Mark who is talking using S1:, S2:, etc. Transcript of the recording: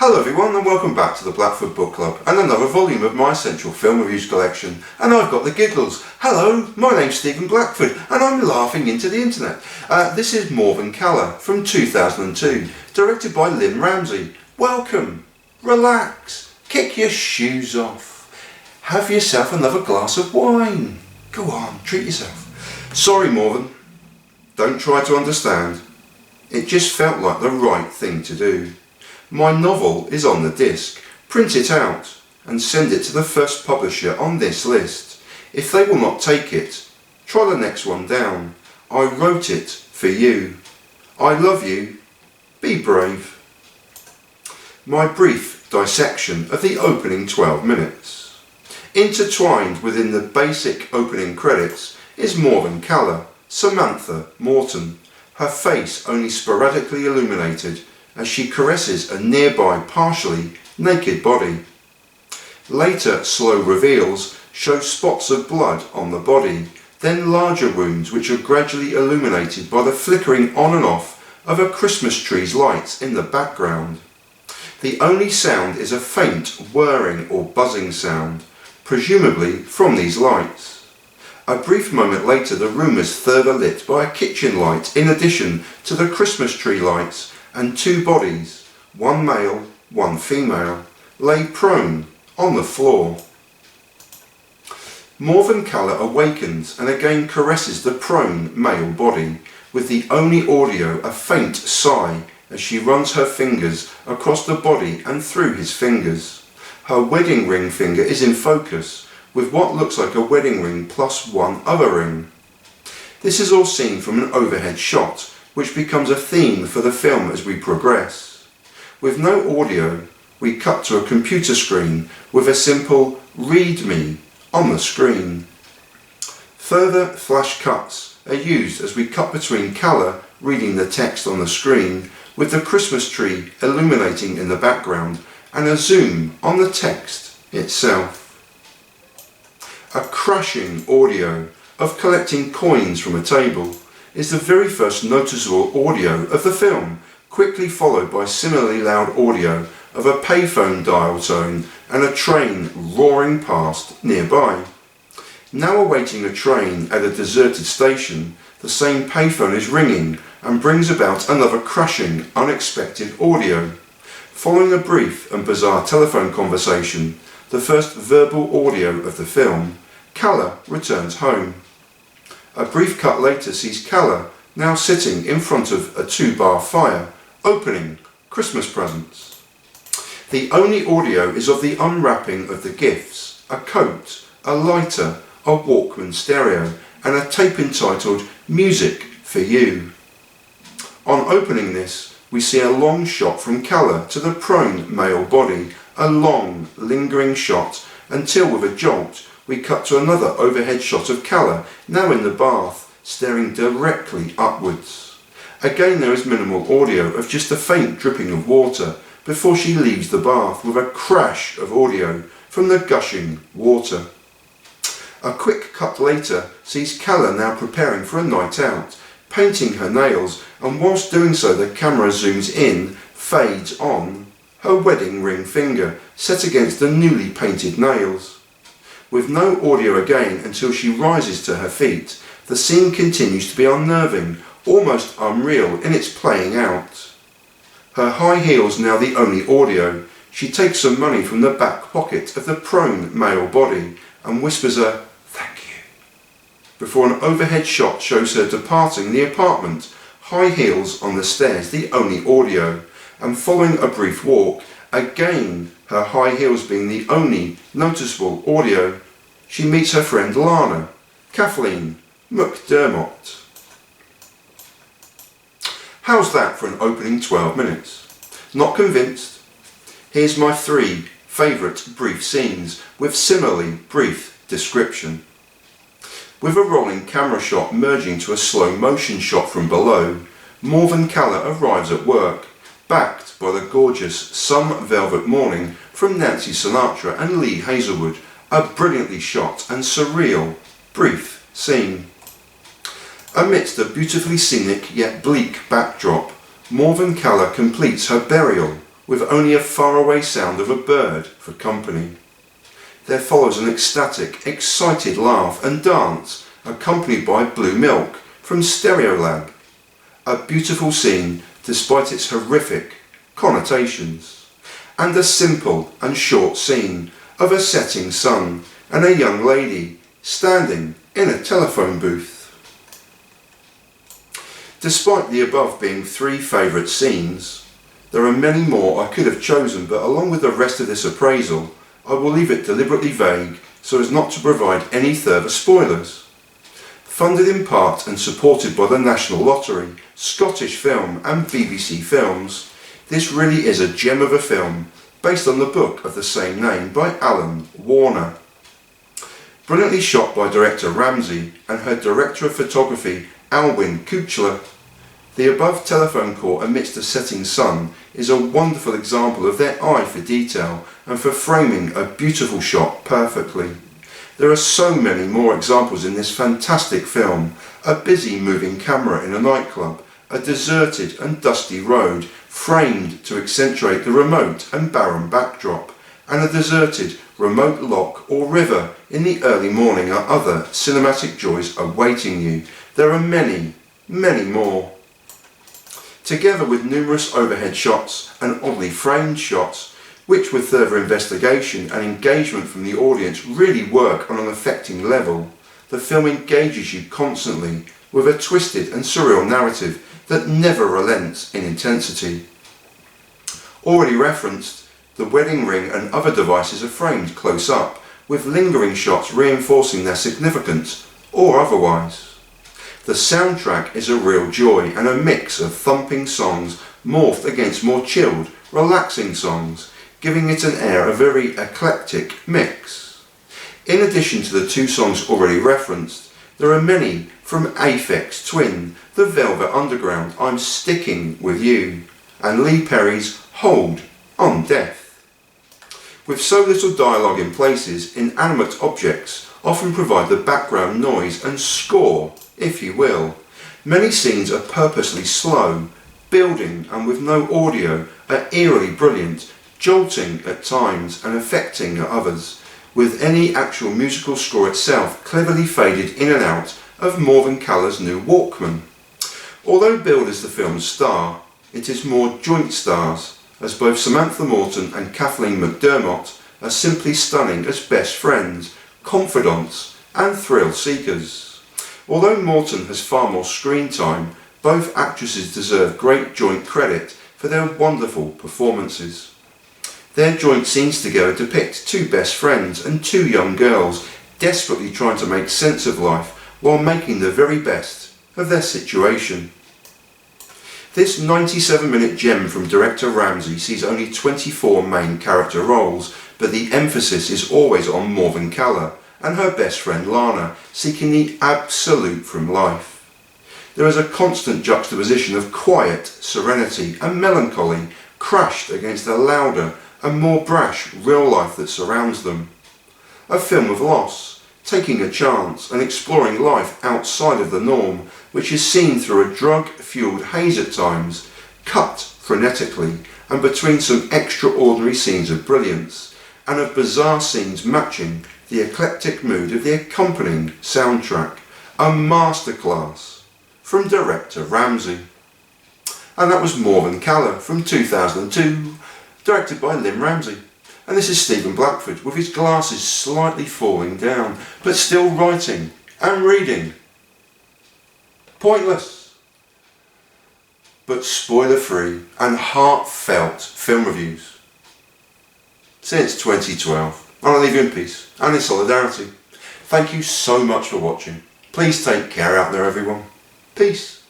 S1: Hello everyone and welcome back to the Blackford Book Club and another volume of my essential film reviews collection. And I've got the giggles. Hello, my name's Stephen Blackford and I'm laughing into the internet. This is Morvern Callar from 2002, directed by Lynne Ramsay. Welcome, relax, kick your shoes off, have yourself another glass of wine. Go on, treat yourself. Sorry Morvern, don't try to understand. It just felt like the right thing to do. My novel is on the disc. Print it out and send it to the first publisher on this list. If they will not take it, try the next one down. I wrote it for you. I love you. Be brave. My brief dissection of the opening 12 minutes. Intertwined within the basic opening credits is Morvern Callar, Samantha Morton, her face only sporadically illuminated as she caresses a nearby partially naked body. Later slow reveals show spots of blood on the body, then larger wounds which are gradually illuminated by the flickering on and off of a Christmas tree's lights in the background. The only sound is a faint whirring or buzzing sound, presumably from these lights. A brief moment later the room is further lit by a kitchen light in addition to the Christmas tree lights, and two bodies, one male, one female, lay prone on the floor. Morvern Callar awakens and again caresses the prone male body, with the only audio a faint sigh as she runs her fingers across the body and through his fingers. Her wedding ring finger is in focus, with what looks like a wedding ring plus one other ring. This is all seen from an overhead shot, which becomes a theme for the film as we progress. With no audio, we cut to a computer screen with a simple "read me" on the screen. Further flash cuts are used as we cut between Callar reading the text on the screen, with the Christmas tree illuminating in the background, and a zoom on the text itself. A crashing audio of collecting coins from a table is the very first noticeable audio of the film, quickly followed by similarly loud audio of a payphone dial tone and a train roaring past nearby. Now awaiting a train at a deserted station, the same payphone is ringing and brings about another crashing, unexpected audio. Following a brief and bizarre telephone conversation, the first verbal audio of the film, Callar returns home. A brief cut later sees Callar now sitting in front of a 2-bar fire, opening Christmas presents. The only audio is of the unwrapping of the gifts, a coat, a lighter, a Walkman stereo, and a tape entitled "Music for You." On opening this, we see a long shot from Callar to the prone male body, a long, lingering shot until with a jolt, we cut to another overhead shot of Callar, now in the bath, staring directly upwards. Again there is minimal audio of just a faint dripping of water before she leaves the bath, with a crash of audio from the gushing water. A quick cut later sees Callar now preparing for a night out, painting her nails, and whilst doing so the camera zooms in, fades on, her wedding ring finger set against the newly painted nails. With no audio again until she rises to her feet, the scene continues to be unnerving, almost unreal in its playing out. Her high heels now the only audio. She takes some money from the back pocket of the prone male body and whispers a "thank you" before an overhead shot shows her departing the apartment, high heels on the stairs the only audio, and following a brief walk, again her high heels being the only noticeable audio, she meets her friend Lana, Kathleen McDermott. How's that for an opening 12 minutes? Not convinced? Here's my 3 favourite brief scenes with similarly brief description. With a rolling camera shot merging to a slow motion shot from below, Morvern Callar arrives at work, backed by the gorgeous Some Velvet Morning from Nancy Sinatra and Lee Hazelwood, a brilliantly shot and surreal, brief scene. Amidst a beautifully scenic yet bleak backdrop, Morvern Callar completes her burial with only a faraway sound of a bird for company. There follows an ecstatic, excited laugh and dance, accompanied by blue milk from Stereolab. A beautiful scene despite its horrific connotations. And a simple and short scene of a setting sun and a young lady standing in a telephone booth. Despite the above being 3 favourite scenes, there are many more I could have chosen, but along with the rest of this appraisal, I will leave it deliberately vague so as not to provide any further spoilers. Funded in part and supported by the National Lottery, Scottish Film and BBC Films, this really is a gem of a film based on the book of the same name by Alan Warner. Brilliantly shot by director Ramsay and her director of photography Alwyn Kuchler, the above telephone call amidst a setting sun is a wonderful example of their eye for detail and for framing a beautiful shot perfectly. There are so many more examples in this fantastic film: a busy moving camera in a nightclub, a deserted and dusty road framed to accentuate the remote and barren backdrop, and a deserted, remote loch or river in the early morning are other cinematic joys awaiting you. There are many, many more. Together with numerous overhead shots and oddly framed shots, which with further investigation and engagement from the audience really work on an affecting level, the film engages you constantly with a twisted and surreal narrative that never relents in intensity. Already referenced, the wedding ring and other devices are framed close up, with lingering shots reinforcing their significance, or otherwise. The soundtrack is a real joy and a mix of thumping songs morphed against more chilled, relaxing songs, giving it an air of very eclectic mix. In addition to the 2 songs already referenced, there are many from Aphex Twin, The Velvet Underground, I'm Sticking With You, and Lee Perry's Hold On Death. With so little dialogue in places, inanimate objects often provide the background noise and score, if you will. Many scenes are purposely slow, building and with no audio are eerily brilliant, jolting at times and affecting at others, with any actual musical score itself cleverly faded in and out of Morvern Callar's new Walkman. Although billed as the film's star, it is more joint stars, as both Samantha Morton and Kathleen McDermott are simply stunning as best friends, confidants and thrill seekers. Although Morton has far more screen time, both actresses deserve great joint credit for their wonderful performances. Their joint scenes together depict 2 best friends and 2 young girls desperately trying to make sense of life while making the very best of their situation. This 97-minute gem from director Ramsay sees only 24 main character roles, but the emphasis is always on Morvern Callar and her best friend Lana, seeking the absolute from life. There is a constant juxtaposition of quiet serenity and melancholy crashed against the louder and more brash real life that surrounds them. A film of loss, taking a chance and exploring life outside of the norm, which is seen through a drug-fueled haze at times, cut frenetically and between some extraordinary scenes of brilliance, and of bizarre scenes matching the eclectic mood of the accompanying soundtrack, a masterclass from director Ramsay. And that was Morvern Callar from 2002, directed by Lynne Ramsay. And this is Stephen Blackford with his glasses slightly falling down, but still writing and reading. Pointless, but spoiler-free and heartfelt film reviews since 2012. And I'll leave you in peace and in solidarity. Thank you so much for watching. Please take care out there, everyone. Peace.